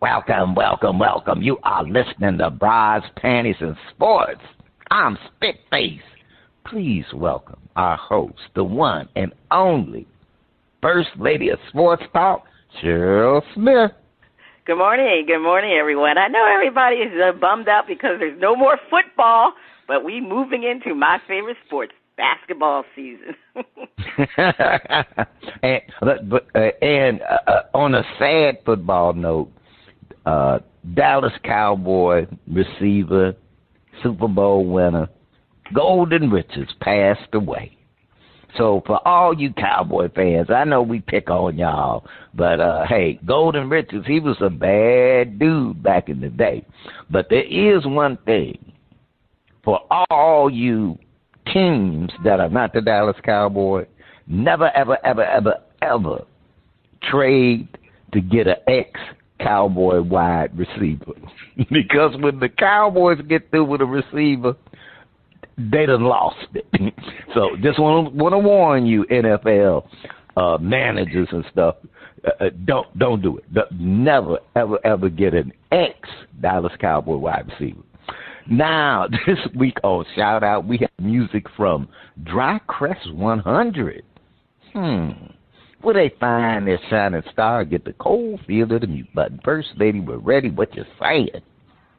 Welcome, welcome, welcome. You are listening to Bras, Panties, and Sports. I'm Spitface. Please welcome our host, the one and only First Lady of Sports Talk, Cheryl Smith. Good morning, everyone. I know everybody is bummed out because there's no more football, but we moving into my favorite sports, basketball season. and on a sad football note, Dallas Cowboy receiver, Super Bowl winner, Golden Richards passed away. So for all you Cowboy fans, I know we pick on y'all, but hey, Golden Richards, he was a bad dude back in the day. But there is one thing for all you teams that are not the Dallas Cowboy, never, ever, ever, ever, ever trade to get an ex-Cowboy wide receiver. Because when the Cowboys get through with a receiver, they done lost it. So just want to warn you, NFL managers and stuff, don't do it. Never, ever, ever get an ex-Dallas Cowboy wide receiver. Now, this week on Shout Out, we have music from Drycrest100. Will they find their shining star, get the cold feel of the mute button? First Lady, we're ready. What you saying?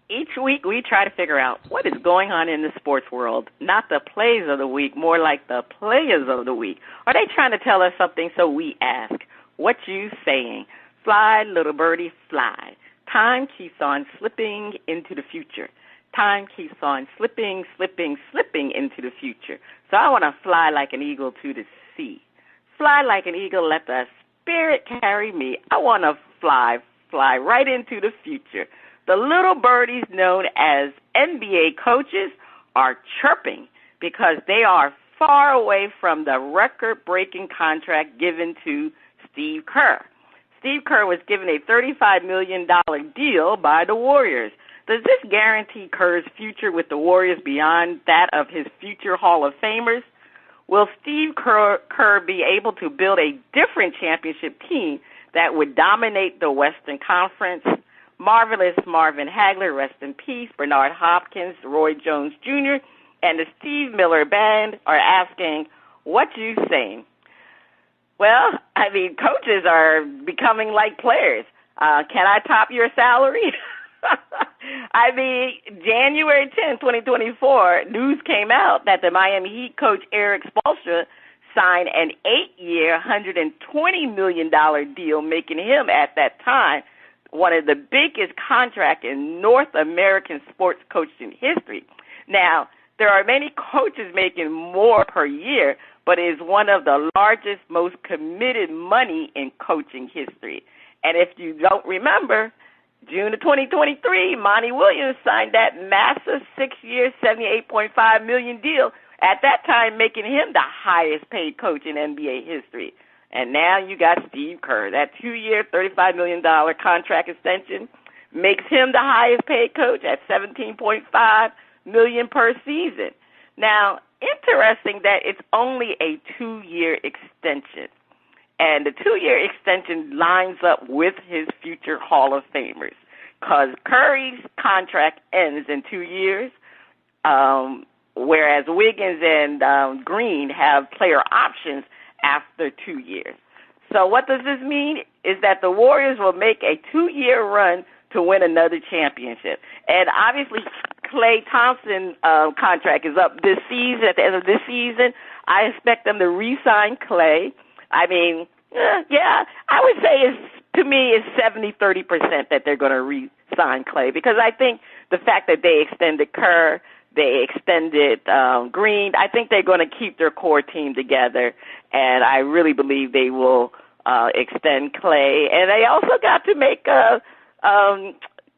Each week we try to figure out what is going on in the sports world, not the plays of the week, more like the players of the week. Are they trying to tell us something? So we ask, what you saying? Fly, little birdie, fly. Time keeps on slipping into the future. Time keeps on slipping, slipping, slipping into the future. So I want to fly like an eagle to the sea. Fly like an eagle, let the spirit carry me. I want to fly right into the future. The little birdies known as NBA coaches are chirping because they are far away from the record-breaking contract given to Steve Kerr. Steve Kerr was given a $35 million deal by the Warriors. Does this guarantee Kerr's future with the Warriors beyond that of his future Hall of Famers? Will Steve Kerr be able to build a different championship team that would dominate the Western Conference? Marvelous Marvin Hagler, rest in peace, Bernard Hopkins, Roy Jones Jr., and the Steve Miller Band are asking, what you saying? Well, I mean, coaches are becoming like players. Can I top your salary? I mean, January 10, 2024, news came out that the Miami Heat coach Eric Spoelstra signed an 8-year, $120 million deal, making him, at that time, one of the biggest contracts in North American sports coaching history. Now, there are many coaches making more per year, but it is one of the largest, most committed money in coaching history. And if you don't remember, June of 2023, Monty Williams signed that massive 6-year, $78.5 million deal, at that time making him the highest paid coach in NBA history. And now you got Steve Kerr. That 2-year, $35 million contract extension makes him the highest paid coach at $17.5 million per season. Now, interesting that it's only a 2-year extension. And the 2-year extension lines up with his future Hall of Famers because Curry's contract ends in 2 years, whereas Wiggins and Green have player options after 2 years. So what does this mean? Is that the Warriors will make a 2-year run to win another championship. And obviously, Klay Thompson contract is up this season. At the end of this season, I expect them to re-sign Klay. I mean, yeah, I would say to me it's 70-30% that they're going to re-sign Klay because I think the fact that they extended Kerr, they extended Green, I think they're going to keep their core team together, and I really believe they will extend Klay. And they also got to make a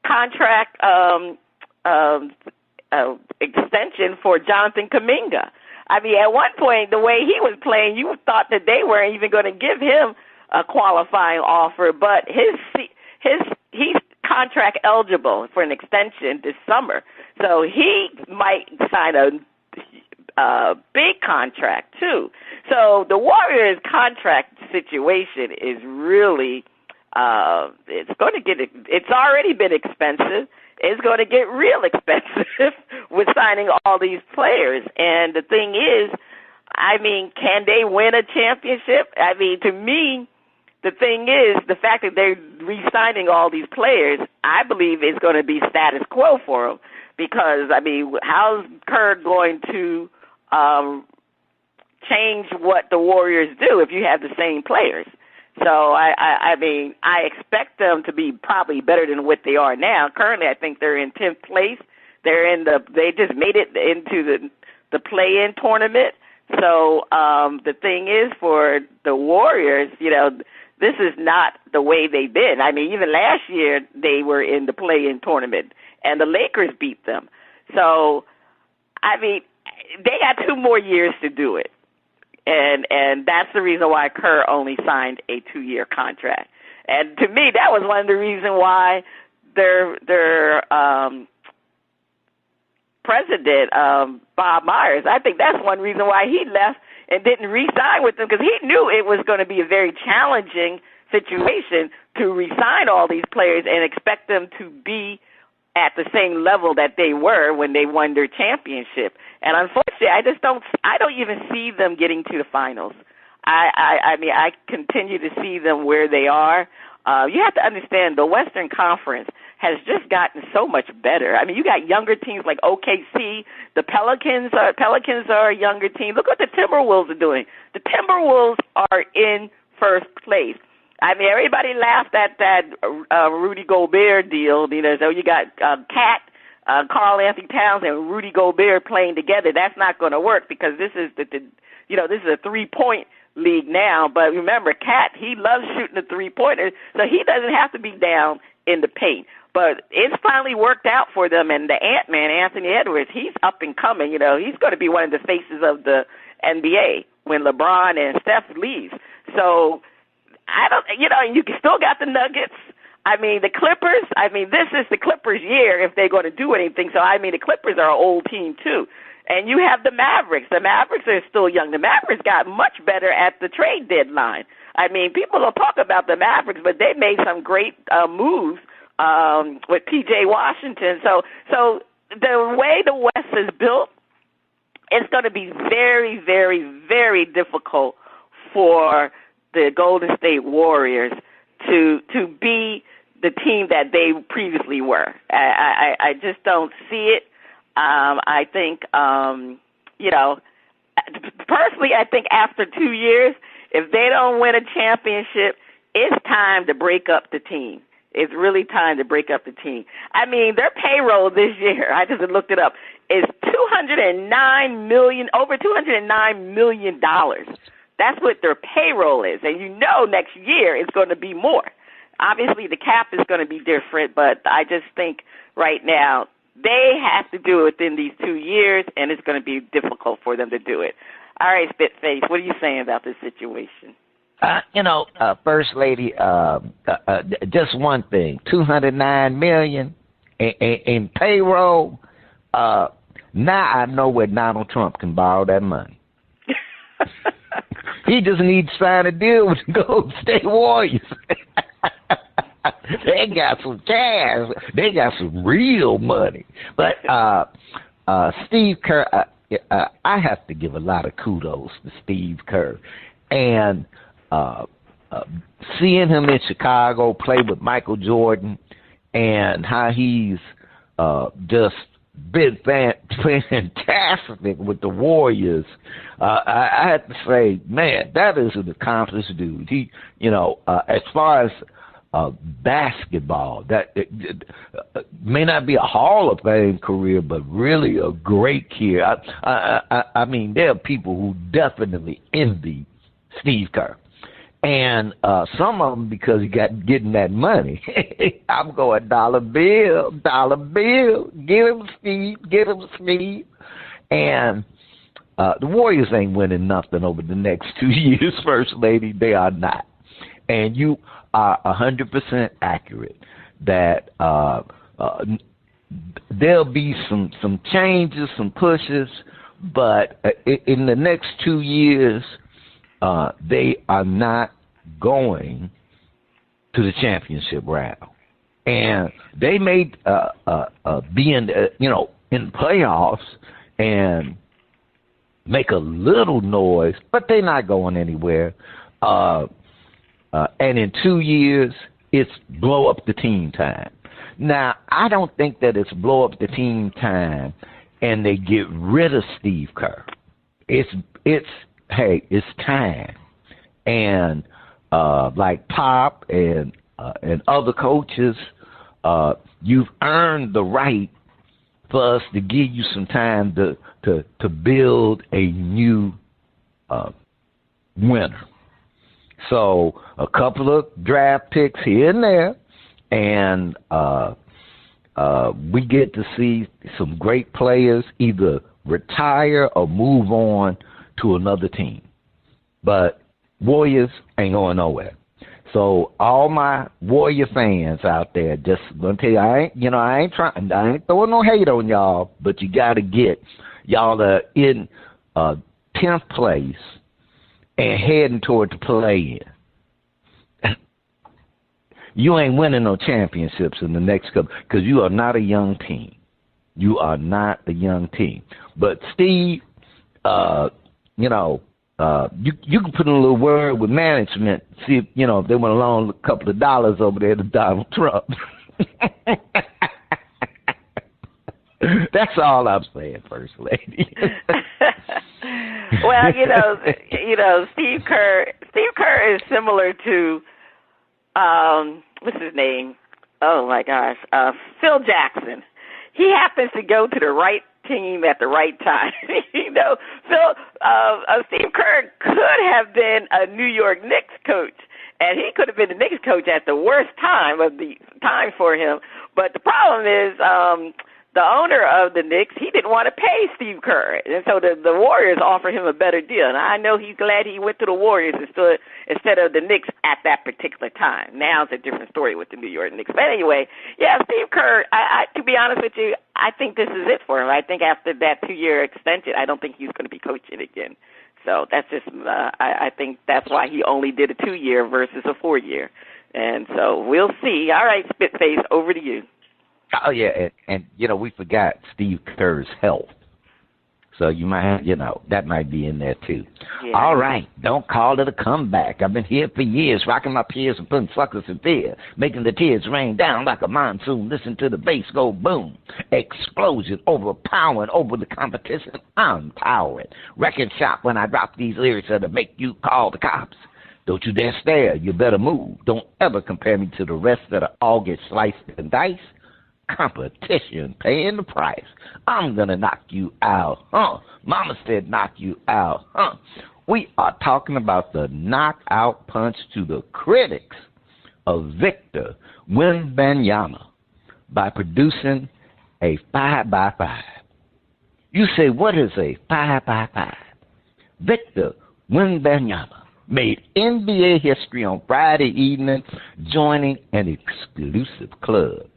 contract extension for Jonathan Kuminga. I mean, at one point, the way he was playing, you thought that they weren't even going to give him a qualifying offer, but he's contract eligible for an extension this summer. So he might sign big contract too. So the Warriors' contract situation is really it's already been expensive. It's going to get real expensive with signing all these players. And the thing is, I mean, can they win a championship? I mean, to me, the thing is, the fact that they're re-signing all these players, I believe is going to be status quo for them. Because, I mean, how's Kerr going to change what the Warriors do if you have the same players? So, I mean, I expect them to be probably better than what they are now. Currently, I think they're in 10th place. They just made it into the play-in tournament. So, the thing is, for the Warriors, you know, this is not the way they've been. I mean, even last year, they were in the play-in tournament, and the Lakers beat them. So, I mean, they got 2 more years to do it. And that's the reason why Kerr only signed a 2-year contract. And to me, that was one of the reasons why their president, Bob Myers, I think that's one reason why he left and didn't re-sign with them, because he knew it was going to be a very challenging situation to re-sign all these players and expect them to be at the same level that they were when they won their championship. And unfortunately, I don't even see them getting to the finals. I mean, I continue to see them where they are. You have to understand, the Western Conference has just gotten so much better. I mean, you got younger teams like OKC. The Pelicans are a younger team. Look what the Timberwolves are doing. The Timberwolves are in first place. I mean, everybody laughed at that Rudy Gobert deal. You know, so you got Cat, Karl Anthony Towns, and Rudy Gobert playing together. That's not going to work, because this is this is a 3-point league now. But remember, Cat, he loves shooting the 3-pointers, so he doesn't have to be down in the paint. But it's finally worked out for them, and the Ant-Man, Anthony Edwards, he's up and coming. You know, he's going to be one of the faces of the NBA when LeBron and Steph leave. So I don't, you know, you still got the Nuggets. I mean, the Clippers, I mean, this is the Clippers' year if they're going to do anything. So, I mean, the Clippers are an old team, too. And you have the Mavericks. The Mavericks are still young. The Mavericks got much better at the trade deadline. I mean, people don't talk about the Mavericks, but they made some great moves with P.J. Washington. So the way the West is built, it's going to be very, very, very difficult for the Golden State Warriors to be the team that they previously were. I just don't see it. I think, you know, personally, I think after 2 years, if they don't win a championship, it's time to break up the team. It's really time to break up the team. I mean, their payroll this year, I just looked it up, is over $209 million. That's what their payroll is. And you know next year it's going to be more. Obviously, the cap is going to be different, but I just think right now they have to do it within these 2 years, and it's going to be difficult for them to do it. All right, Spitface, what are you saying about this situation? You know, First Lady, just one thing, $209 million in payroll. Now I know where Donald Trump can borrow that money. He just needs to sign a deal with the Golden State Warriors. They got some cash. They got some real money. But Steve Kerr, I have to give a lot of kudos to Steve Kerr. And seeing him in Chicago play with Michael Jordan and how he's just been fantastic with the Warriors, I have to say, man, that is an accomplished dude. He, you know, as far as basketball, that may not be a Hall of Fame career, but really a great career. I mean, there are people who definitely envy Steve Kerr. And some of them, because he got getting that money. I'm going dollar bill, get him Steve. And the Warriors ain't winning nothing over the next 2 years, First Lady. They are not. And you are 100% accurate that there'll be some changes, some pushes, But in the next 2 years, they are not going to the championship round, and they may be in in playoffs and make a little noise, but they're not going anywhere. And in 2 years, it's blow up the team time. Now, I don't think that it's blow up the team time and they get rid of Steve Kerr. It's time. And like Pop and other coaches, you've earned the right for us to give you some time to build a new winner. So a couple of draft picks here and there, and we get to see some great players either retire or move on to another team. But Warriors ain't going nowhere. So all my Warrior fans out there, just gonna tell you, I ain't throwing no hate on y'all, but you gotta get y'all are in 10th place and heading toward the play-in. You ain't winning no championships in the next couple, because you are not a young team. You are not a young team. But Steve, you can put in a little word with management, see if, if they want to loan a couple of dollars over there to Donald Trump. That's all I'm saying, First Lady. Well, Steve Kerr is similar to what's his name? Oh my gosh, Phil Jackson. He happens to go to the right team at the right time. Steve Kerr could have been a New York Knicks coach, and he could have been the Knicks coach at the worst time for him. But the problem is, the owner of the Knicks, he didn't want to pay Steve Kerr, and so the Warriors offered him a better deal. And I know he's glad he went to the Warriors instead of the Knicks at that particular time. Now it's a different story with the New York Knicks. But anyway, yeah, Steve Kerr, I to be honest with you, I think this is it for him. I think after that 2-year extension, I don't think he's going to be coaching again. So that's just, I think that's why he only did a 2-year versus a 4-year. And so we'll see. All right, Spitface, over to you. Oh, yeah, and we forgot Steve Kerr's health. So you might have, that might be in there, too. Yeah. All right, don't call it a comeback. I've been here for years, rocking my peers and putting suckers in fear, making the tears rain down like a monsoon. Listen to the bass go boom. Explosion, overpowering over the competition. I'm towering. Record shop when I drop these lyrics that'll make you call the cops. Don't you dare stare, you better move. Don't ever compare me to the rest that all get sliced and diced. Competition, paying the price. I'm gonna knock you out, Mama said knock you out, We are talking about the knockout punch to the critics of Victor Wembanyama by producing a 5x5. You say, what is a 5x5? Victor Wembanyama made NBA history on Friday evening, joining an exclusive club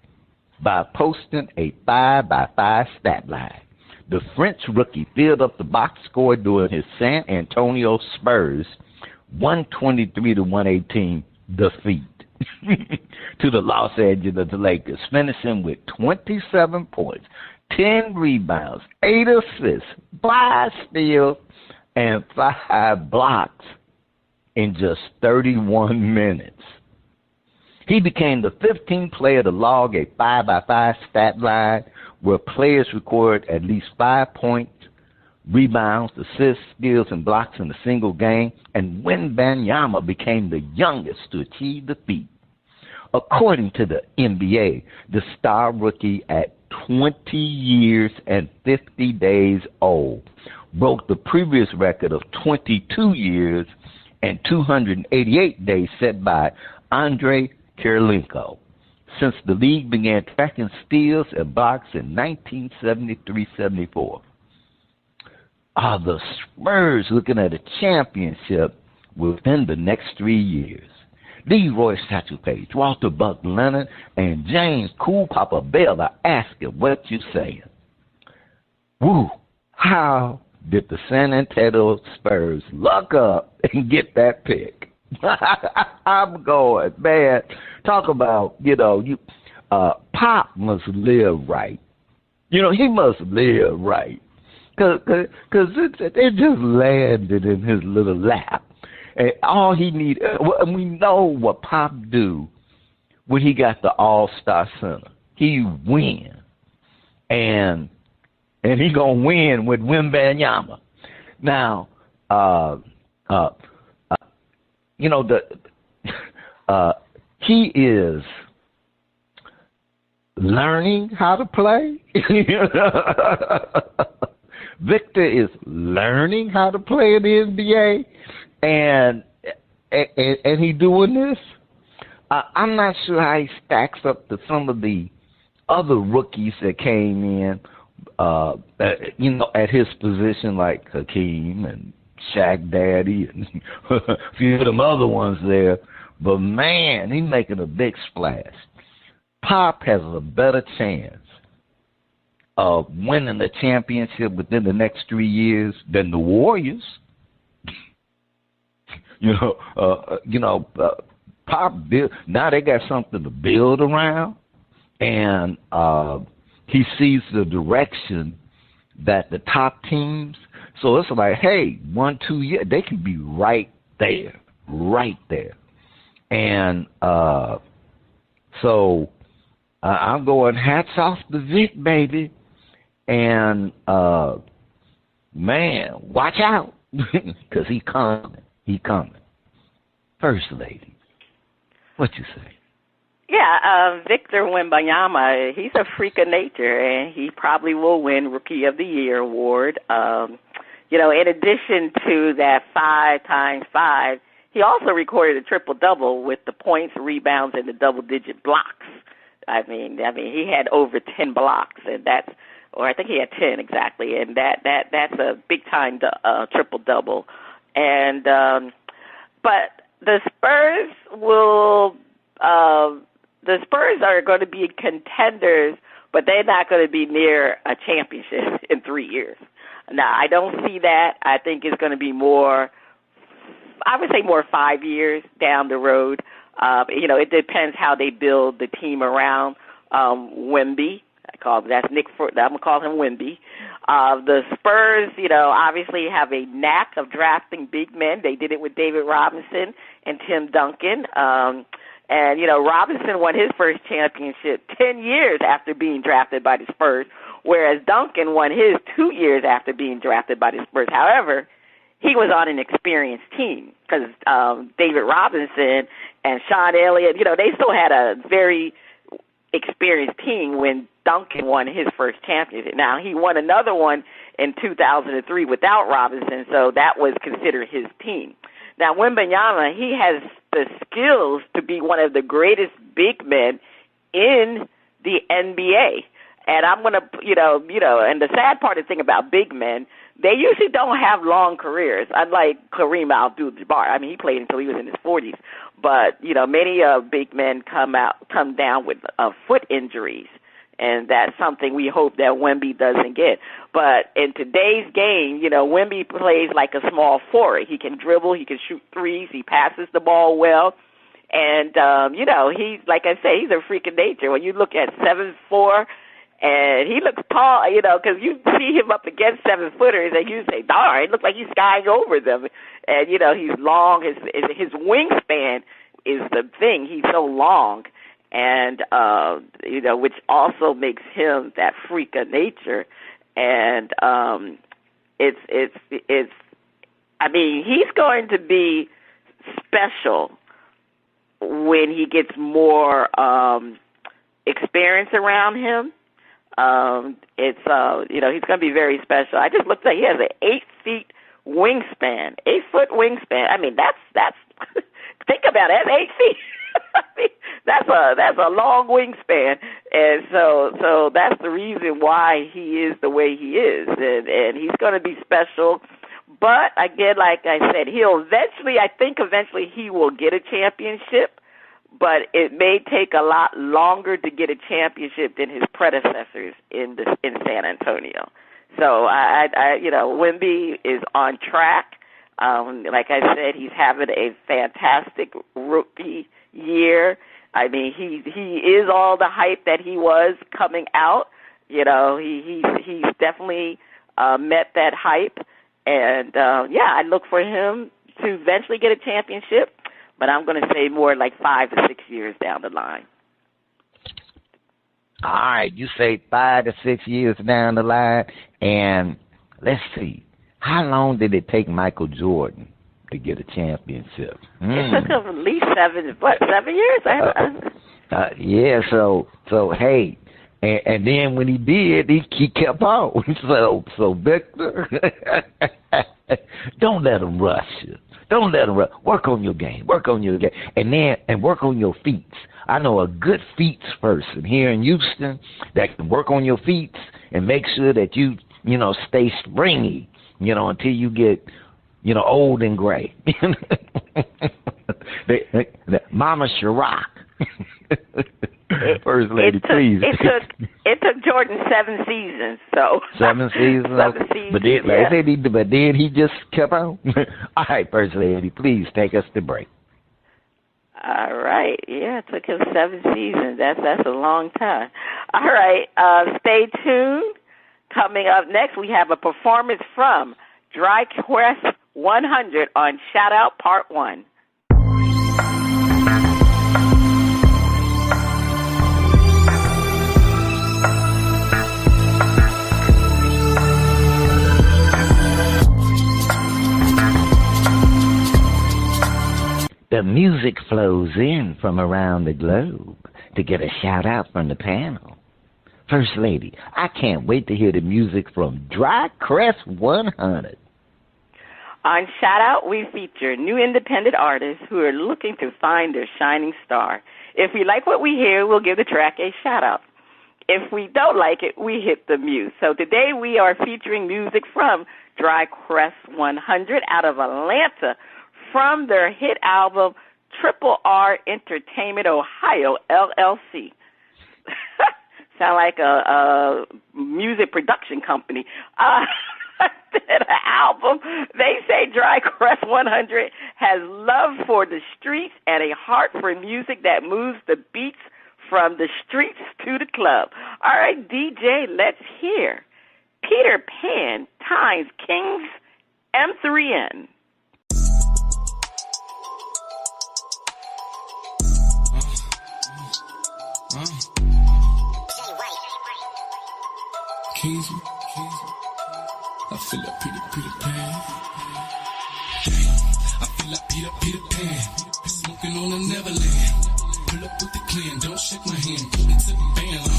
by posting a 5x5 stat line. The French rookie filled up the box score during his San Antonio Spurs 123-118 defeat to the Los Angeles Lakers, finishing with 27 points, 10 rebounds, 8 assists, 5 steals, and 5 blocks in just 31 minutes. He became the 15th player to log a 5x5 stat line where players record at least 5 points, rebounds, assists, steals, and blocks in a single game, and Wembanyama became the youngest to achieve the feat. According to the NBA, the star rookie at 20 years and 50 days old broke the previous record of 22 years and 288 days set by Andre Kirilenko since the league began tracking steals and blocks in 1973-74. Are the Spurs looking at a championship within the next 3 years? Leroy Satchel Page, Walter Buck Leonard, and James Cool Papa Bell are asking what you saying. Woo! How did the San Antonio Spurs luck up and get that pick. I'm going, man. Talk about, Pop must live right. He must live right. Cause it just landed in his little lap. And all he need, and we know what Pop do when he got the All-Star Center. He win. And he gonna win with Wembanyama. Now, he is learning how to play. Victor is learning how to play in the NBA, and he doing this. I'm not sure how he stacks up to some of the other rookies that came in, at his position, like Hakeem and Shaq Daddy and a few of them other ones there. But, man, he's making a big splash. Pop has a better chance of winning the championship within the next 3 years than the Warriors. Pop build, now they got something to build around, and he sees the direction that the top teams. So it's like, hey, 1-2 years, they can be right there. And so I'm going hats off to Vic, baby. And, man, watch out, because he coming. First Lady, what you say? Yeah, Victor Wembanyama, he's a freak of nature, and he probably will win Rookie of the Year award. In addition to that 5x5, he also recorded a triple-double with the points, rebounds, and the double-digit blocks. I mean, he had over 10 blocks, and I think he had 10 exactly, and that's a big-time triple-double. And but the Spurs are going to be contenders, but they're not going to be near a championship in 3 years. Now, I don't see that. I think it's going to be more 5 years down the road. It depends how they build the team around Wemby. I'm gonna call him Wemby. The Spurs, obviously have a knack of drafting big men. They did it with David Robinson and Tim Duncan. And Robinson won his first championship 10 years after being drafted by the Spurs, whereas Duncan won his 2 years after being drafted by the Spurs. However, he was on an experienced team because David Robinson and Sean Elliott, they still had a very experienced team when Duncan won his first championship. Now, he won another one in 2003 without Robinson, so that was considered his team. Now, Wembanyama, he has the skills to be one of the greatest big men in the NBA. And I'm going to, and the sad part of the thing about big men, they usually don't have long careers, unlike Kareem Abdul-Jabbar. I mean, he played until he was in his 40s. But, many big men come down with foot injuries, and that's something we hope that Wemby doesn't get. But in today's game, Wemby plays like a small forward. He can dribble, he can shoot threes, he passes the ball well. And, he's, like I say, he's a freak of nature. When you look at 7'4", and he looks tall, because you see him up against 7-footers, and you say, darn, it looks like he's skying over them. And, he's long. His wingspan is the thing. He's so long, and, which also makes him that freak of nature. And he's going to be special when he gets more experience around him. He's going to be very special. I just looked at, he has an 8 feet wingspan, 8-foot wingspan. I mean, that's think about it, that's 8 feet. I mean, that's a long wingspan, and so that's the reason why he is the way he is, and he's going to be special. But again, like I said, I think eventually he will get a championship. But it may take a lot longer to get a championship than his predecessors in San Antonio. So Wemby is on track. Like I said, he's having a fantastic rookie year. I mean, he is all the hype that he was coming out. He's definitely met that hype, and I look for him to eventually get a championship. But I'm going to say more like 5 to 6 years down the line. All right, you say 5 to 6 years down the line, and let's see, how long did it take Michael Jordan to get a championship? It took him at least 7 years? Yeah, so hey, and then when he did, he kept on. So Victor, don't let him rush you. Don't let him rush. Work on your game. And work on your feet. I know a good feet person here in Houston that can work on your feet and make sure that you stay springy, until you get, old and gray. Mama Chirac. First lady, please. It took Jordan 7 seasons. So 7 seasons. 7 seasons. But then he just kept on. All right, First lady, please take us to break. All right. Yeah, it took him 7 seasons. That's a long time. All right. Stay tuned. Coming up next, we have a performance from Drycrest100 on Shout Out Part 1. The music flows in from around the globe to get a shout-out from the panel. First Lady, I can't wait to hear the music from Drycrest100. On Shout Out, we feature new independent artists who are looking to find their shining star. If we like what we hear, we'll give the track a shout-out. If we don't like it, we hit the mute. So today we are featuring music from Drycrest100 out of Atlanta, from their hit album, Triple R Entertainment Ohio, LLC. Sound like a music production company. An album. They say Drycrest100 has love for the streets and a heart for music that moves the beats from the streets to the club. All right, DJ, let's hear Peter Pan times King's M3N. Keezy, I feel like Peter Pan. I feel like Peter Pan. Smoking on a Neverland. Pull up with the clan, don't shake my hand. Put it to the band.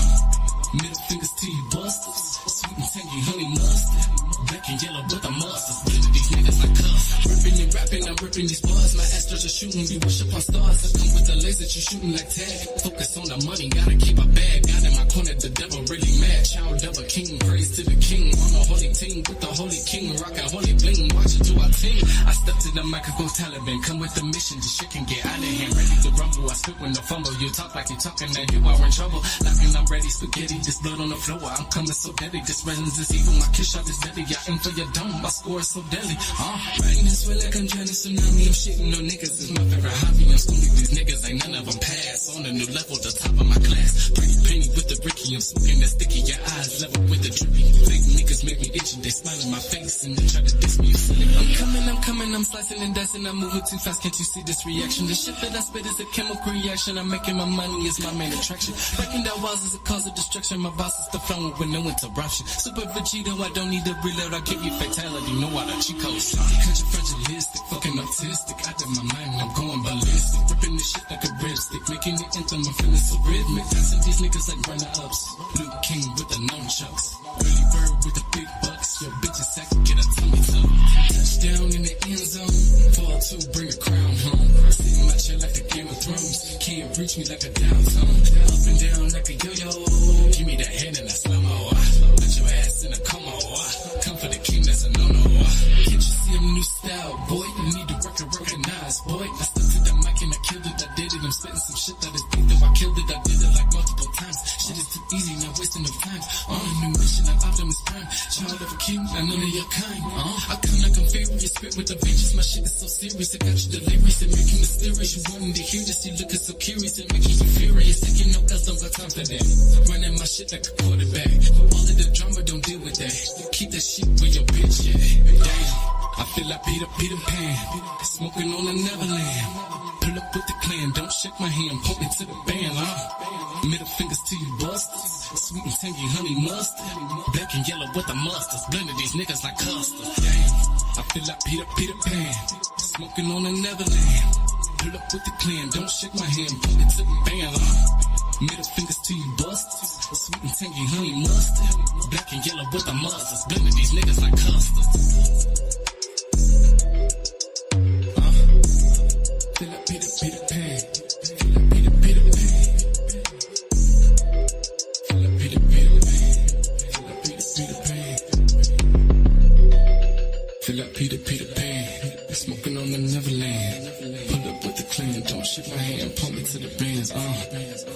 Middle fingers to you busters. Sweet and tangy honey mustard. Black and yellow with the mustard. Split these niggas like cuss. Ripping and rapping, I'm ripping these bars. My astros are shooting, we wish upon stars. I come with the laser, you shooting like tag. Focus on the money, gotta keep my bag. Got in my corner, the devil really mad. Child double king, praise to the king. On a holy team with the holy king. Rockin' holy bling, watch it to our team. I step to the microphone, Taliban. Come with the mission, the shit can get out of hand. Ready to rumble, I spit when the fumble. You talk like you talking, now you are in trouble. Locking, I'm ready, spaghetti. This blood on the floor, I'm coming so deadly. This resins is evil, my kiss shot is deadly. I aim for your dome, my score is so deadly. Riding this way like I'm Johnny Tsunami. I'm shitting no niggas, is my favorite hobby. I'm schooling these niggas, ain't none of them pass. On a new level, the top of my class. Pretty penny with the Ricky, I'm smoking that sticky. Your eyes level with the drippy. Fake niggas make me itchy, they smile in my face and they try to diss me. I'm coming, I'm slicing and dicing. I'm moving too fast, can't you see this reaction? The shit that I spit is a chemical reaction. I'm making my money, is my main attraction. Breaking down walls is a cause of destruction. My boss is the phone with no interruption. Super Vegito, I don't need a reload. I give you fatality, know how to cheat code. Country fragilistic, fucking autistic. Out of my mind, I'm going ballistic. Ripping this shit like a ripstick, making it anthem. I'm feeling so rhythmic. Dancing these niggas like runner-ups. Luke King with the nunchucks. Early bird with the big bucks. Your bitches sack, get a tummy tuck. Touchdown in the end zone. Fall to bring a crown home. Sitting my chair like the Game of Thrones. Can't reach me like a down zone. Up and down like a yo-yo. Give me that head and that slow-mo. Put your ass in a coma. Come for the king, that's a no-no. Can't you see a new style, boy? You need to recognize, boy. I stuck to the mic and I killed it. I did it. I'm spitting some shit that is big, though I killed it. I did it like multiple times. Shit is too easy, not wasting no time. On a new mission, I'm Optimus Prime. Child of a serious. I got you delirious and make you mysterious. You wanting to hear this, you looking so curious and making you furious. Taking no else, don't got time for that. Running my shit like a quarterback. All of the drama, don't deal with that. Keep that shit where your bitch at. Damn, I feel like Peter Pan. Smoking on the Neverland. Pull up with the clan, don't shake my hand. Point me to the band, Middle fingers to you busters. Sweet and tangy honey mustard. Black and yellow with the mustards. Blending these niggas like custard. Damn, I feel like Peter Pan. Smoking on the Neverland. Pull up with the clan, don't shake my hand. Point me to the band, Middle fingers to you busters. Sweet and tangy honey mustard. Black and yellow with the mustards. Blending these niggas like custard. Feel like Peter Pan. Feel like Peter Pan. Feel like Peter Pan. Feel like Peter Pan. Feel like Peter Pan. Smoking on the Neverland. Pull up with the clan, don't shake my hand. Pull me to the bands,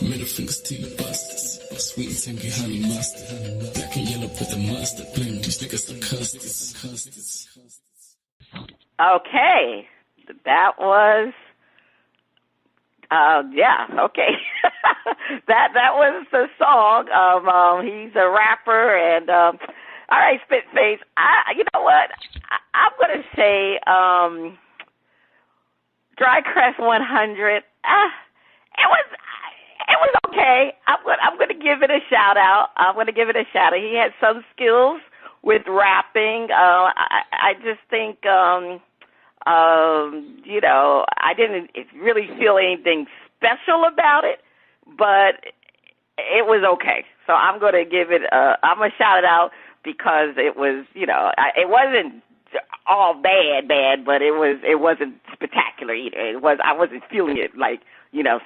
Middle fingers to your busters. Sweet and tangy honey mustard. Black and yellow with the mustard. Blame these niggas like custards. Okay. That was... okay. that was the song. He's a rapper, and all right, Spitface. You know what? I'm gonna say Drycrest100. It was okay. I'm gonna give it a shout out. He had some skills with rapping. I just think. I didn't really feel anything special about it, but it was okay. So I'm going to give it, I'm going to shout it out because it was, it wasn't all bad, but it wasn't spectacular either. I wasn't feeling it like,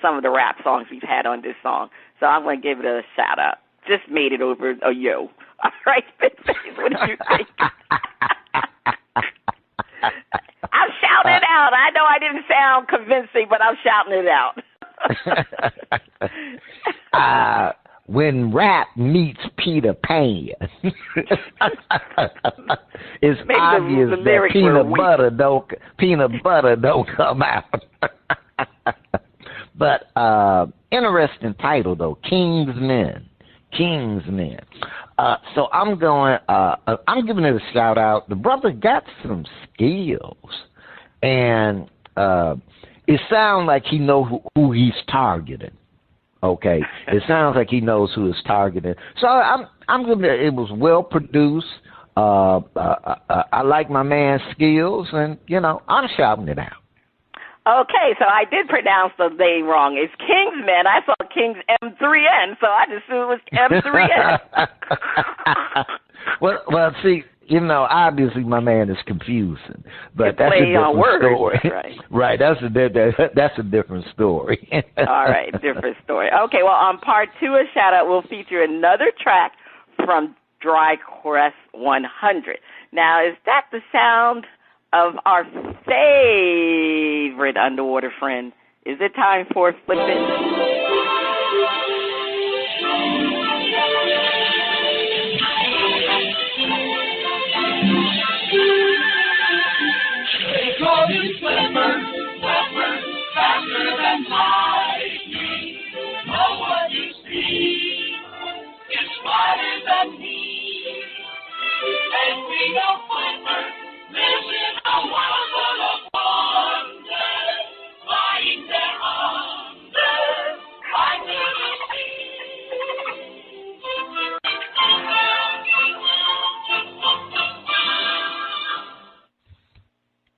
some of the rap songs we've had on this song. So I'm going to give it a shout out. Just made it over a yo. All right, Spitface, what do you think? I'm shouting it out. I know I didn't sound convincing, but I'm shouting it out. When rap meets Peter Pan, it's maybe obvious that peanut butter don't come out. But interesting title though, King's Men. So I'm giving it a shout out. The brother got some skills, and it sounds like he knows who he's targeting. Okay, it sounds like he knows who he's targeting. So I'm giving it. It was well produced. I like my man's skills, and I'm shouting it out. Okay, so I did pronounce the name wrong. It's Kingsmen. I saw King's M3N, so I just assumed it was M3N. well, see, obviously my man is confusing, but that's a different story. Right, that's a different story. All right, different story. Okay, well, on part 2 of Shout Out, we'll feature another track from Drycrest100. Now, is that the sound of our favorite underwater friend? Is it time for Flip It? They call me Flippers, faster than lightning. Know what you see, it's smarter than me. They bring a flipper, live in a world full of wonder, flying there under the sea.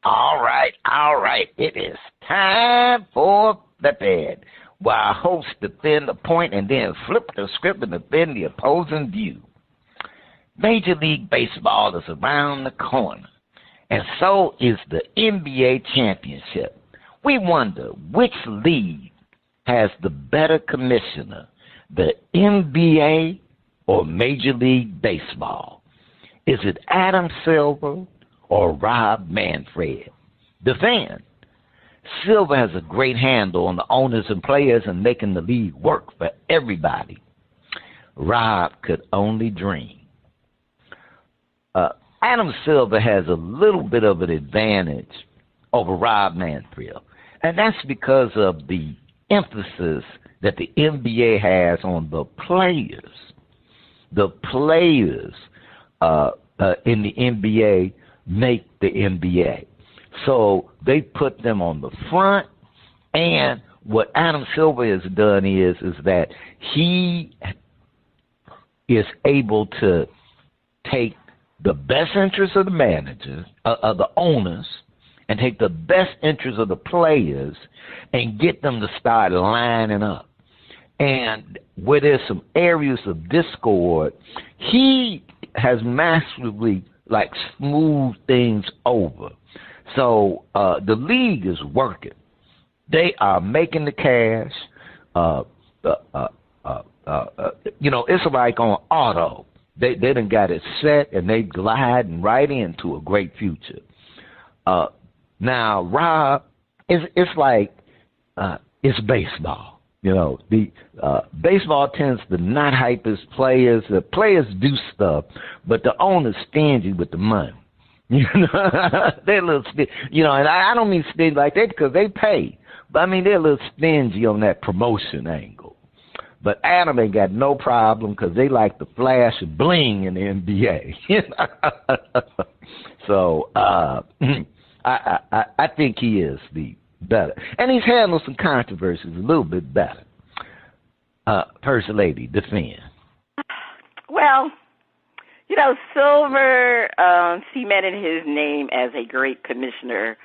All right. It is time for Flip It, where our hosts defend a point and then flip the script and defend the opposing view. Major League Baseball is around the corner, and so is the NBA championship. We wonder which league has the better commissioner, the NBA or Major League Baseball. Is it Adam Silver or Rob Manfred? Defend. Silver has a great handle on the owners and players and making the league work for everybody. Rob could only dream. Adam Silver has a little bit of an advantage over Rob Manfred. And that's because of the emphasis that the NBA has on the players. The players in the NBA make the NBA. So they put them on the front, and what Adam Silver has done is that he is able to take the best interests of the managers, of the owners, and take the best interests of the players and get them to start lining up. And where there's some areas of discord, he has masterfully smoothed things over. So the league is working. They are making the cash. It's like on auto. They done got it set, and they gliding right into a great future. Now, Rob, it's like it's baseball. The baseball tends to not hype its players. The players do stuff, but the owner's stingy with the money. They're a little stingy. And I don't mean stingy like that because they pay. But, I mean, they're a little stingy on that promotion angle. But Adam ain't got no problem because they like the flash of bling in the NBA. So I think he is the better. And he's handled some controversies a little bit better. First Lady, defend. Well, Silver cemented his name as a great commissioner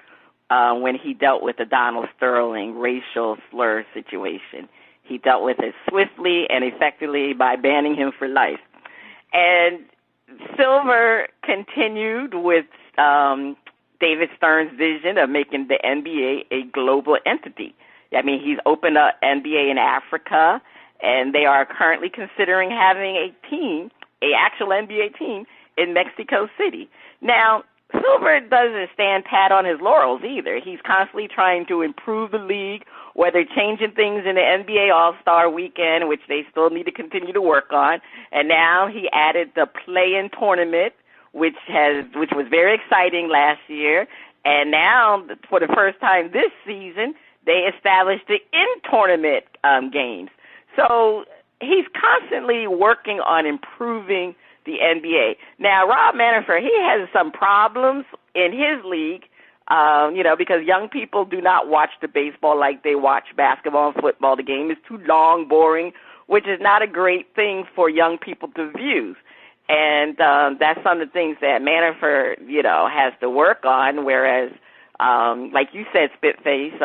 when he dealt with the Donald Sterling racial slur situation. He dealt with it swiftly and effectively by banning him for life. And Silver continued with David Stern's vision of making the NBA a global entity. I mean, he's opened up NBA in Africa, and they are currently considering having a team, an actual NBA team, in Mexico City. Now, Silver doesn't stand pat on his laurels either. He's constantly trying to improve the league, whether changing things in the NBA All-Star Weekend, which they still need to continue to work on, and now he added the play-in tournament, which was very exciting last year, and now for the first time this season, they established the in-tournament games. So he's constantly working on improving the NBA. Now, Rob Manfred, he has some problems in his league, because young people do not watch the baseball like they watch basketball and football. The game is too long, boring, which is not a great thing for young people to view. And that's some of the things that Manfred, has to work on, whereas, like you said, Spitface,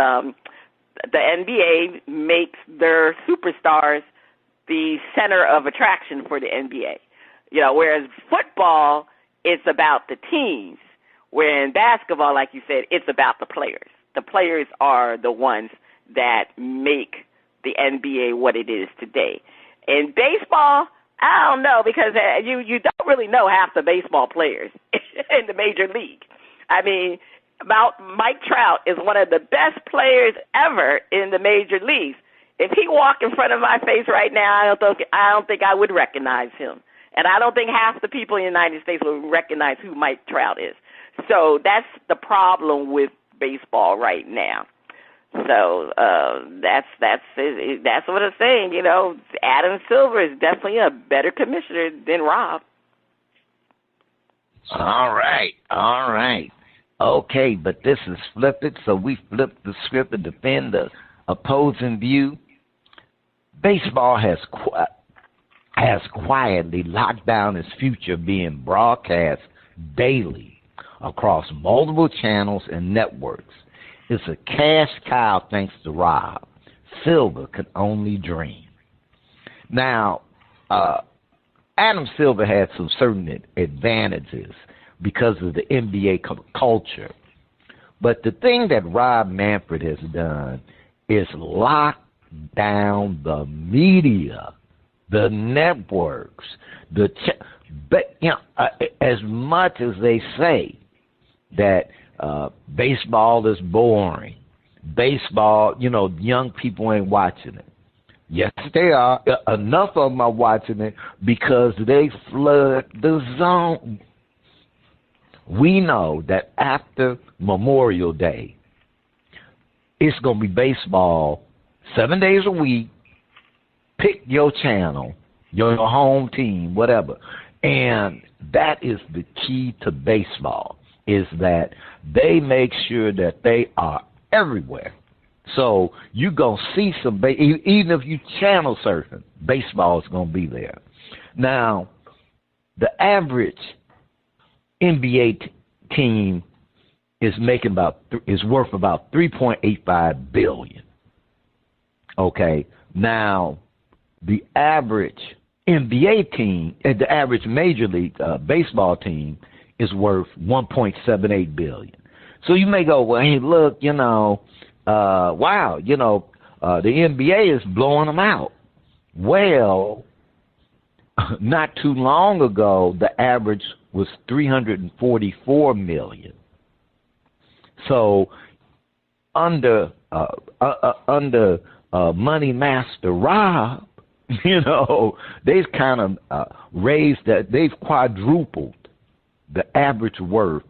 the NBA makes their superstars the center of attraction for the NBA. Whereas football, it's about the teams. Where in basketball, like you said, it's about the players. The players are the ones that make the NBA what it is today. In baseball, I don't know, because you don't really know half the baseball players in the major league. I mean, Mike Trout is one of the best players ever in the major leagues. If he walked in front of my face right now, I don't think I would recognize him. And I don't think half the people in the United States would recognize who Mike Trout is. So that's the problem with baseball right now. So that's what I'm saying. Adam Silver is definitely a better commissioner than Rob. All right. Okay, but this is flipped it, so we flipped the script to defend the opposing view. Baseball has quietly locked down its future being broadcast daily across multiple channels and networks. It's a cash cow thanks to Rob. Silver could only dream. Now, Adam Silver had some certain advantages because of the NBA culture. But the thing that Rob Manfred has done is lock down the media, the networks, as much as they say that baseball is boring. Baseball, young people ain't watching it. Yes, they are. Enough of them are watching it because they flood the zone. we know that after Memorial Day, it's going to be baseball 7 days a week. Pick your channel, your home team, whatever. And that is the key to baseball, is that they make sure that they are everywhere. So you're going to see some, even if you channel surfing, baseball is going to be there. Now, the average NBA team is worth about $3.85 billion. Okay, now the average NBA team, the average Major League Baseball team is worth $1.78 billion. So you may go, well, hey, look, wow, the NBA is blowing them out. Well, not too long ago, the average was $344 million. So under Money Master Rob, they've kind of raised that. They've quadrupled the average worth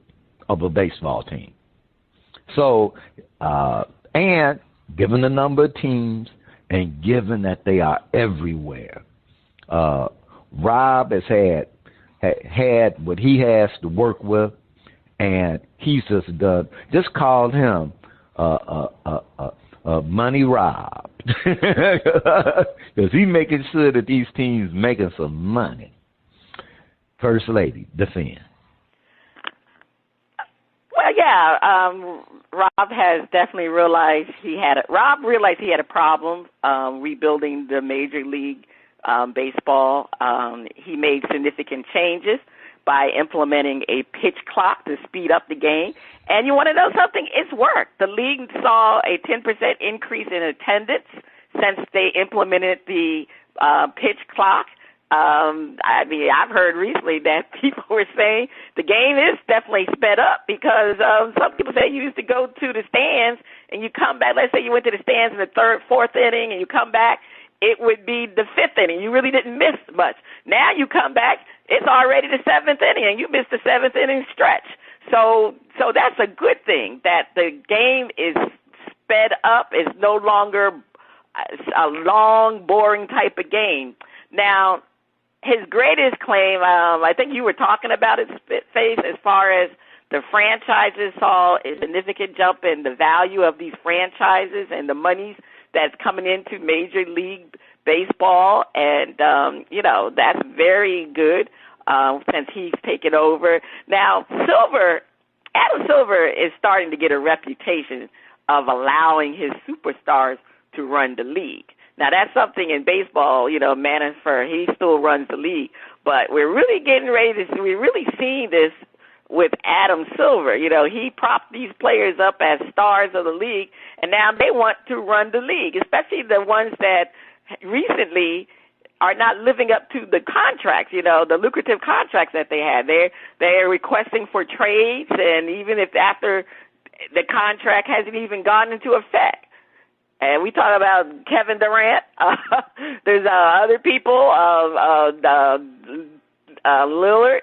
of a baseball team. So, and given the number of teams and given that they are everywhere, Rob has had what he has to work with, and he's just called him Money Rob, because he's making sure that these teams making some money. First Lady, defend. Well, yeah, Rob has definitely realized Rob realized he had a problem rebuilding the Major League Baseball. He made significant changes by implementing a pitch clock to speed up the game. And you want to know something? It's worked. The league saw a 10% increase in attendance since they implemented the pitch clock. I've heard recently that people were saying the game is definitely sped up because some people say you used to go to the stands and you come back. Let's say you went to the stands in the third, fourth inning and you come back, it would be the fifth inning. You really didn't miss much. Now you come back, it's already the seventh inning and you missed the seventh inning stretch. So that's a good thing, that the game is sped up. It's no longer a long, boring type of game. Now, his greatest claim, I think you were talking about it, Spitface, as far as the franchises saw a significant jump in the value of these franchises and the monies that's coming into Major League Baseball. And, that's very good since he's taken over. Now, Adam Silver is starting to get a reputation of allowing his superstars to run the league. Now, that's something in baseball, Manfred, he still runs the league. But we're really we're really seeing this with Adam Silver. He propped these players up as stars of the league, and now they want to run the league, especially the ones that recently are not living up to the contracts, the lucrative contracts that they had. They're requesting for trades, and even if after the contract hasn't even gone into effect. And we talk about Kevin Durant. There's other people. Lillard.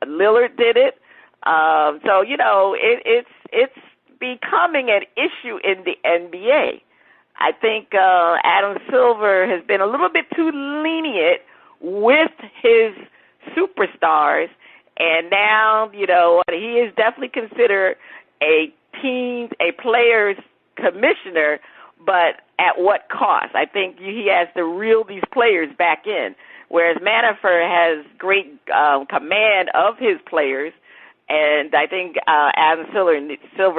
Lillard did it. So it's becoming an issue in the NBA. I think Adam Silver has been a little bit too lenient with his superstars, and now he is definitely considered a player's commissioner, but at what cost? I think he has to reel these players back in, whereas Manfred has great command of his players, and I think Adam Silver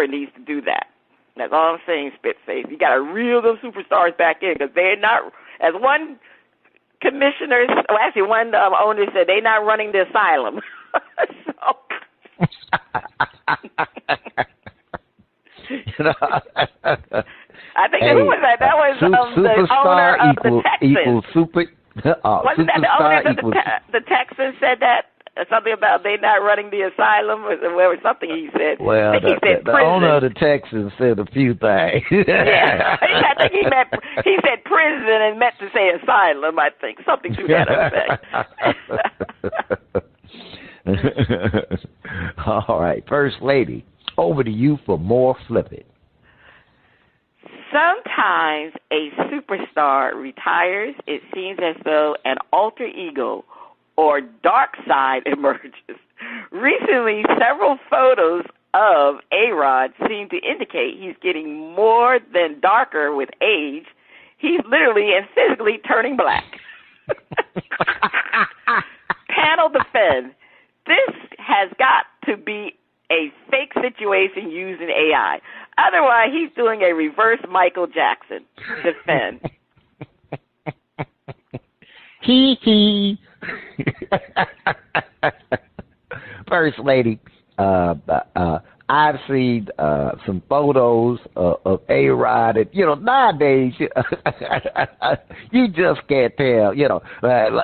needs to do that. That's all I'm saying, Spitface. You got to reel those superstars back in, because they're not, as one commissioner, one owner said, they're not running the asylum. I think who was that? That was the owner of the Texans. Wasn't that the owner of the Texans said that? Something about they not running the asylum, or something he said. Well, the owner of the Texans said a few things. Yeah, I think he said prison and meant to say asylum. I think something to that effect. All right, First Lady, over to you for more Flip It. Sometimes a superstar retires. It seems as though an alter ego or dark side emerges. Recently, several photos of A-Rod seem to indicate he's getting more than darker with age. He's literally and physically turning black. Panel defend. This has got to be a fake situation using AI. Otherwise, he's doing a reverse Michael Jackson. Defend. Hee. First Lady, I've seen some photos of A-Rod. And, nowadays, you just can't tell,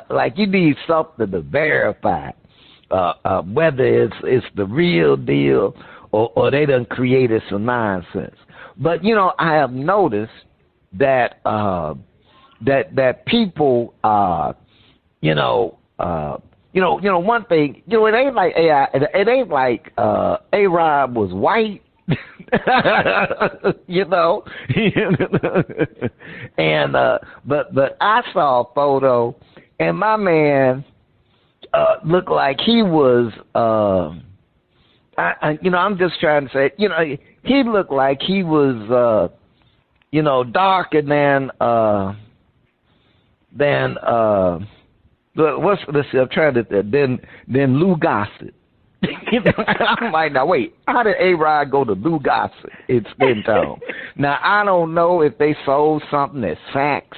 like you need something to verify whether it's the real deal or they done created some nonsense. But, I have noticed that that people, one thing, it ain't like AI. It ain't like A-Rod was white, and but I saw a photo, and my man looked like he was. I'm just trying to say, he looked like he was, darker than what's this? I'm trying to then Lou Gossett. I'm like, now wait, how did A-Rod go to Lou Gossett in skin tone? Now I don't know if they sold something at Saks,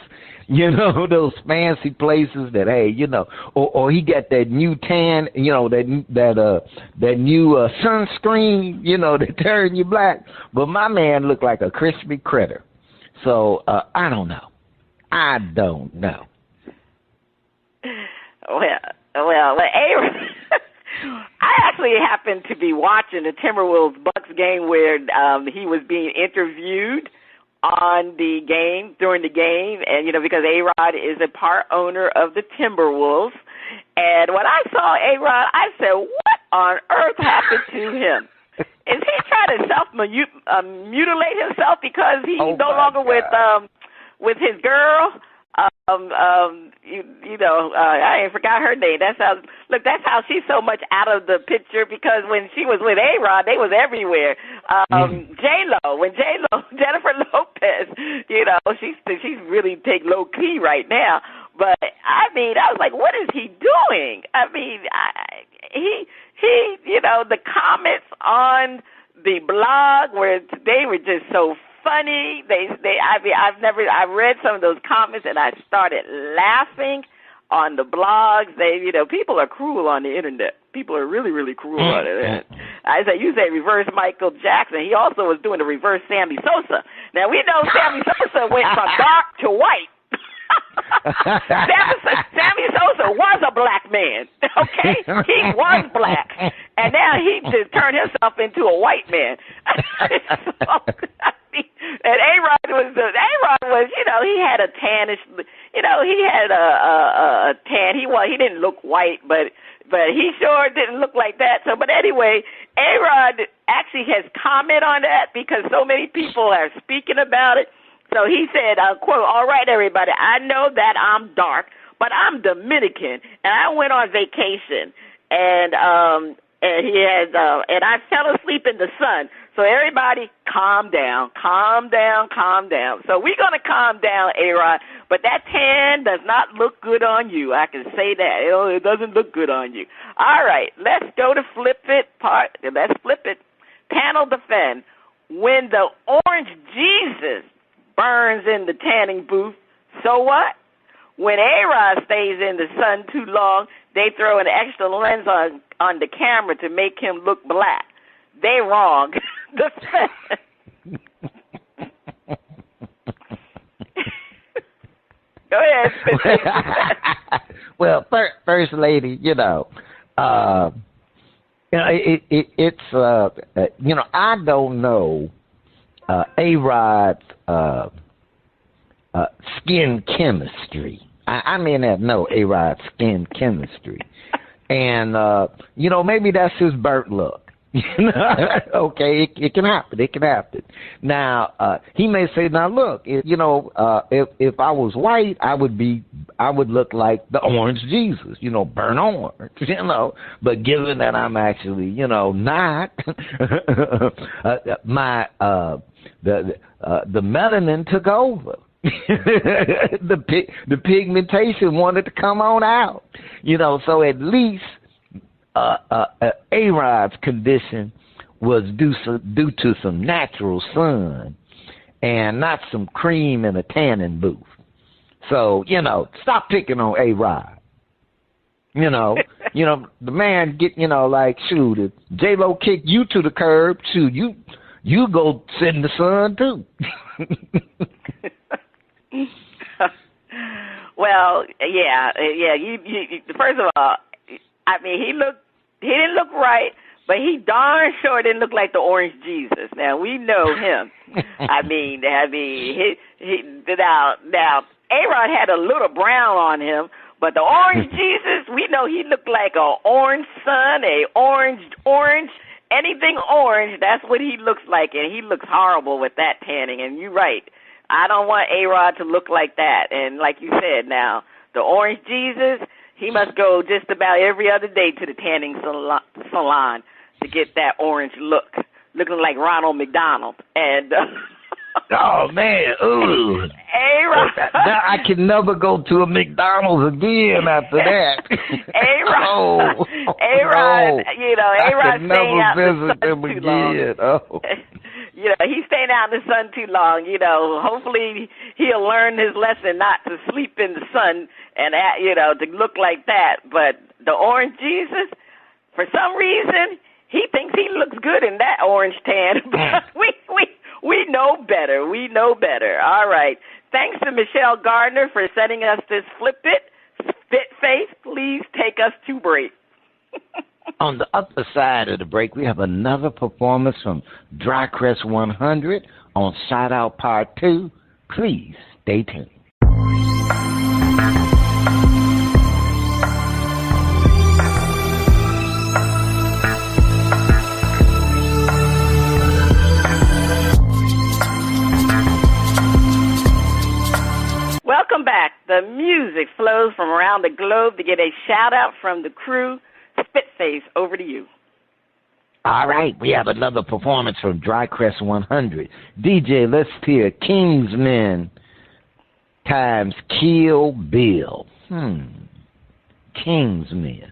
those fancy places that or he got that new tan, that new sunscreen, that turn you black. But my man looked like a crispy critter. So I don't know. Well, I actually happened to be watching the Timberwolves Bucks game where he was being interviewed on the game, during the game, and because A-Rod is a part owner of the Timberwolves. And when I saw A-Rod, I said, what on earth happened to him? Is he trying to self-mutilate himself because he's no longer with his girl? I ain't forgot her name. That's how she's so much out of the picture, because when she was with A-Rod, they was everywhere. J-Lo, Jennifer Lopez, she's really take low key right now. But I was like, what is he doing? The comments on the blog they were just so funny. I read some of those comments and I started laughing on the blogs. People are cruel on the internet. People are really, really cruel on it. You say reverse Michael Jackson. He also was doing the reverse Sammy Sosa. Now we know Sammy Sosa went from dark to white. Sammy Sosa was a black man, okay? He was black, and now he just turned himself into a white man. And A-Rod was, he had a tannish, he had a tan. He didn't look white, but he sure didn't look like that. So, but anyway, A-Rod actually has comment on that because so many people are speaking about it. So he said, quote, "All right, everybody, I know that I'm dark, but I'm Dominican, and I went on vacation, and he has, and I fell asleep in the sun. So everybody, calm down. So we're gonna calm down, A-Rod, but that tan does not look good on you. I can say that it doesn't look good on you. All right, let's go to flip it part. Let's flip it. Panel defend. When the orange Jesus burns in the tanning booth, so what? When A-Rod stays in the sun too long, they throw an extra lens on the camera to make him look black. They wrong. Go ahead. Well, First Lady, it's I don't know A-Rod's skin chemistry. I may not know A-Rod's skin chemistry. And, maybe that's his burnt look. Okay, it can happen. It can happen. Now, he may say, now look, if I was white, I would look like the orange Jesus, burnt orange, But given that I'm actually, not, the melanin took over. the pigmentation wanted to come on out, So at least A-Rod's condition was due to some natural sun and not some cream in a tanning booth. So, stop picking on A-Rod. The man get, shoot, if J-Lo kick you to the curb, shoot, you go sit in the sun too. Well, yeah. You first of all, I mean, he didn't look right, but he darn sure didn't look like the orange Jesus. Now we know him. I mean, he now A-Rod had a little brown on him, but the orange Jesus, we know he looked like a orange sun, a orange, anything orange. That's what he looks like, and he looks horrible with that tanning. And you're right. I don't want A-Rod to look like that. And like you said, now, the orange Jesus, he must go just about every other day to the tanning salon to get that orange look, looking like Ronald McDonald. And oh, man, ooh. A-Rod. I can never go to a McDonald's again after that. A-Rod, A-Rod, A-Rod staying out in the sun too long. Oh. He's staying out in the sun too long. Hopefully he'll learn his lesson not to sleep in the sun and, to look like that. But the orange Jesus, for some reason, he thinks he looks good in that orange tan. But we know better. We know better. All right. Thanks to Michelle Gardner for sending us this Flip It, Spit Face. Please take us to break. On the other side of the break, we have another performance from Drycrest100 on Shout Out Part 2. Please stay tuned. Welcome back. The music flows from around the globe to get a shout out from the crew. Spitface, over to you. All right, we have another performance from Drycrest100. DJ, let's hear Kingsmen times Kill Bill. Kingsmen.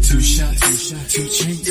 Two shots, two chains,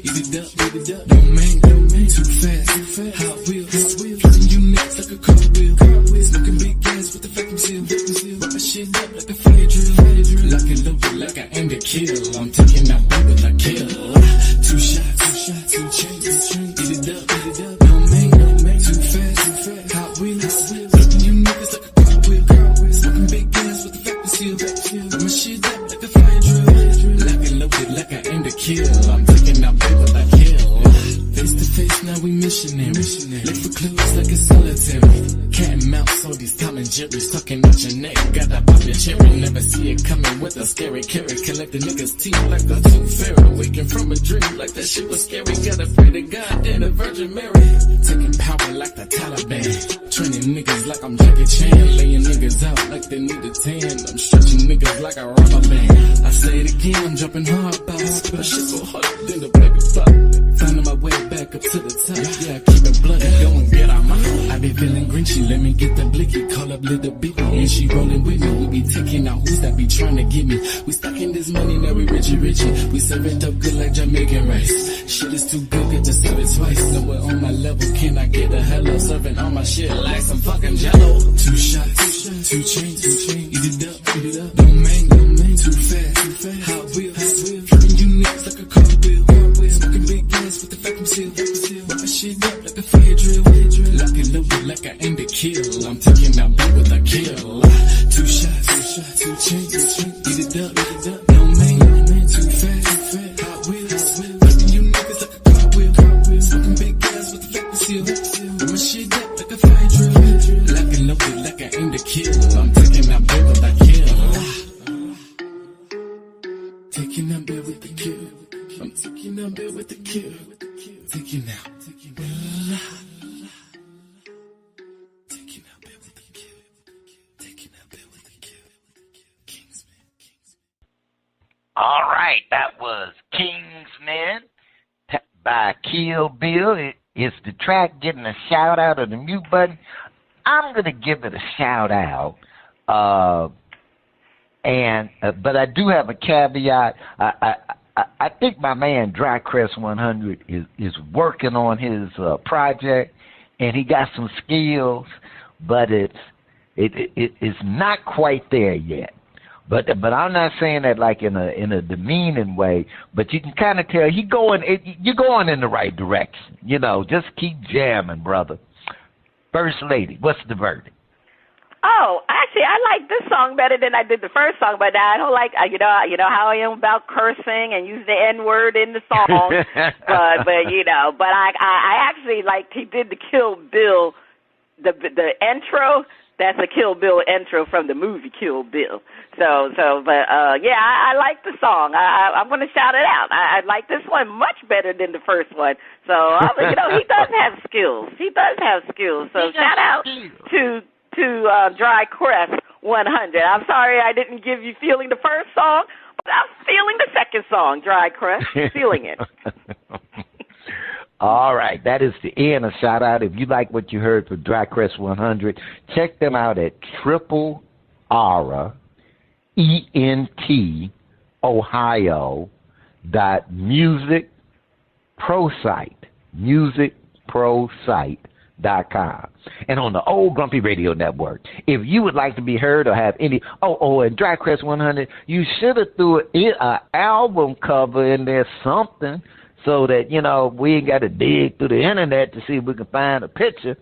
easy duck, don't make, like a fire drill. Lock and loaded like I aim to kill. I'm taking out beat with a kill. 2 shots, 2 chains. Eat it up, no man. Too fast, Hot Wheels. Flipping you niggas like a cartwheel. Smoking big gas with the vacuum seal. Put my shit up like a fire drill. Lock and loaded like I aim to kill. I'm taking out beat with a kill. Face to face, now we missionary. Look for clues like it's solitary. Cat and mouse, all these Tom and Jerry's tucking out your neck. Gotta pop your cherry, never see it coming with a scary carrot. Collect the niggas' teeth like the tooth fairy. Waking from a dream like that shit was scary. Gotta pray to God and the Virgin Mary. Taking power like the Taliban. Training niggas like I'm Jackie Chan. Laying niggas out like they need a tan. I'm stretching niggas like a rubber band. I say it again, I'm jumping hard bounce. But shit so hard, then the baby pop. Finding my way back up to the top. Yeah, I keep it bloody, go and get out my I be feeling grinchy, let me get the blicky. Call up little Biggie, and she rolling with me. We be taking out who's that be trying to get me. We stacking this money, now we richy. We serve it up good like Jamaican rice. Shit is too good, get to serve it twice. Nowhere on my level, can I get a hello? Serving all my shit like some fucking jello. 2 shots, 2 chains. Eat it up, don't man. Too fast, Hot Wheels. Flipping you niggas like a cartwheel. Smoking big gas with the vacuum seal. Put my shit up like a fire drill. Lock and loaded like I aim to kill. I'm taking out beat with a kill. 2 shots, 2 chains. Eat it up, no man. Too fast, Hot Wheels. Flipping you niggas like a cartwheel. Smoking big gas with the vacuum seal. Put my shit up like a fire drill. Lock and loaded like I aim to kill. I'm taking out beat with a kill. Taking out beat with the kill. I'm taking out beat with the kill. Taking out. All right, that was Kingsmen by Kill Bill. It's the track getting a shout out of the mute button. I'm gonna give it a shout out, but I do have a caveat. I think my man Drycrest100 is working on his project, and he got some skills, but it's not quite there yet. But I'm not saying that like in a demeaning way, but you can kind of tell you're going in the right direction. You know, just keep jamming, brother. First Lady, what's the verdict? Oh, actually, I like this song better than I did the first song, but I don't like you know how I am about cursing and use the N-word in the song. but I actually liked he did the Kill Bill, the intro. That's a Kill Bill intro from the movie Kill Bill. I like the song. I'm going to shout it out. I like this one much better than the first one. So, he does have skills. So, shout out to Drycrest100. I'm sorry I didn't give you feeling the first song, but I'm feeling the second song, Drycrest. Feeling it. All right, that is the end of shout out. If you like what you heard from Drycrest100, check them out at musicprosite.com. And on the Old Grumpy Radio Network. If you would like to be heard or have any, and Drycrest100, you should have threw an album cover in there, something, so that, we ain't got to dig through the internet to see if we can find a picture.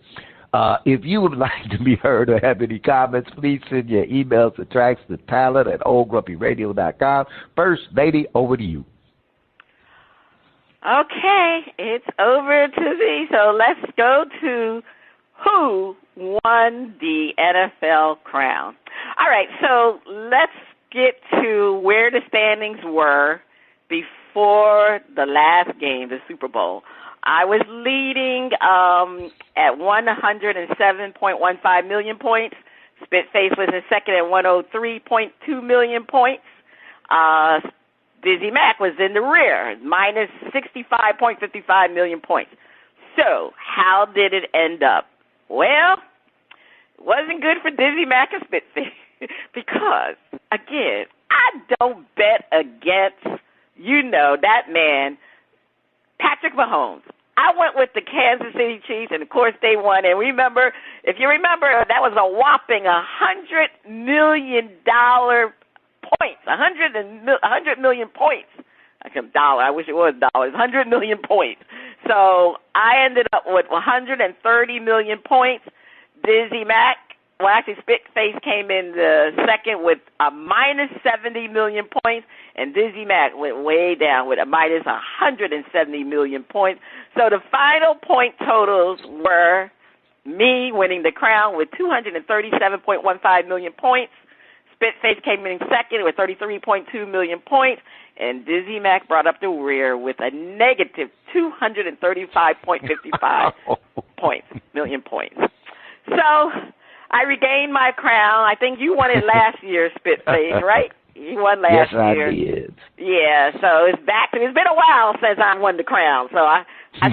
If you would like to be heard or have any comments, please send your emails to trackstottalent@oldgrumpyradio.com. First Lady, over to you. Okay, it's over to me. So let's go to who won the NFL crown. All right, so let's get to where the standings were before the last game, the Super Bowl. I was leading at 107.15 million points. Spitface was in second at 103.2 million points. Dizzy Mac was in the rear, minus 65.55 million points. So how did it end up? Well, it wasn't good for Dizzy Mac and Spitface because, again, I don't bet against, that man, Patrick Mahomes. I went with the Kansas City Chiefs, and of course they won. And if you remember, that was a whopping $100 million points, 100 million points. Dollar. I wish it was dollars. 100 million points. So I ended up with 130 million points. Dizzy Mac, Spitface came in the second with a minus 70 million points, and Dizzy Mac went way down with a minus 170 million points. So the final point totals were me winning the crown with 237.15 million points. Spitface came in second with 33.2 million points, and Dizzy Mac brought up the rear with a negative 235.55 million points. So I regained my crown. I think you won it last year, Spitface, right? You won last year. Yes, I did. Yeah, so it's back. It's been a while since I won the crown, so I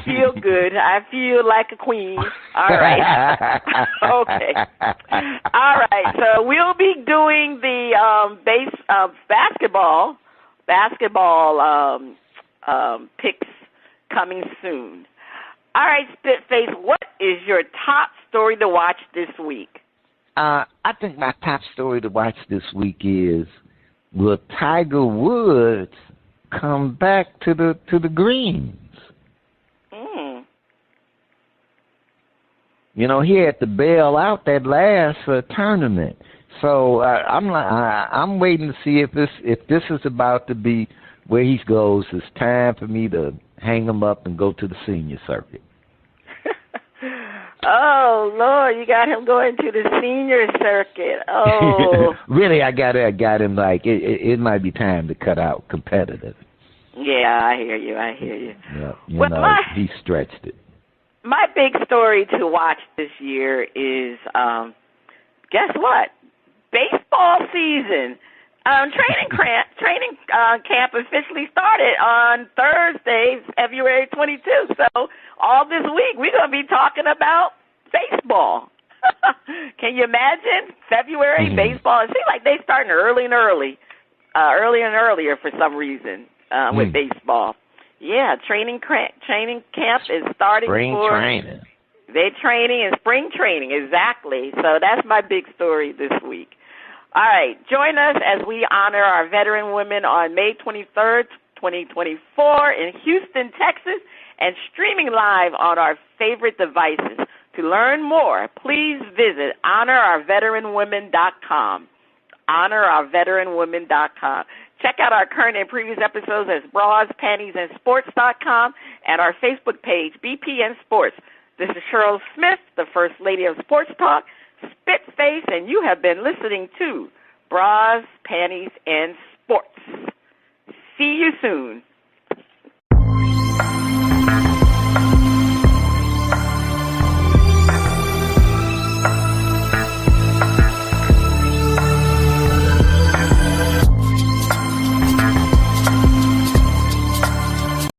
feel good. I feel like a queen. All right. Okay. All right. So we'll be doing the basketball picks coming soon. All right, Spitface, what is your top story to watch this week? I think my top story to watch this week is, will Tiger Woods come back to the greens? You know, he had to bail out that last tournament. So I'm waiting to see if this is about to be where he goes. It's time for me to hang him up and go to the senior circuit. Oh Lord, you got him going to the senior circuit. Oh, really? I got him like it might be time to cut out competitive. Yeah, I hear you. Yeah, you know, he stretched it. My big story to watch this year is, guess what? Baseball season. Training camp officially started on Thursday, February 22. So all this week we're going to be talking about baseball. Can you imagine? February baseball. It seems like they're starting earlier and earlier for some reason with baseball. Yeah, training camp is starting. Training. They're training and spring training, exactly. So that's my big story this week. All right, join us as we honor our veteran women on May 23rd, 2024 in Houston, Texas, and streaming live on our favorite devices. To learn more, please visit honorourveteranwomen.com. honorourveteranwomen.com. Check out our current and previous episodes at Bras, Panties, and Sports.com and our Facebook page, BPN Sports. This is Cheryl Smith, the First Lady of Sports Talk, Spitface, and you have been listening to Bras, Panties, and Sports. See you soon.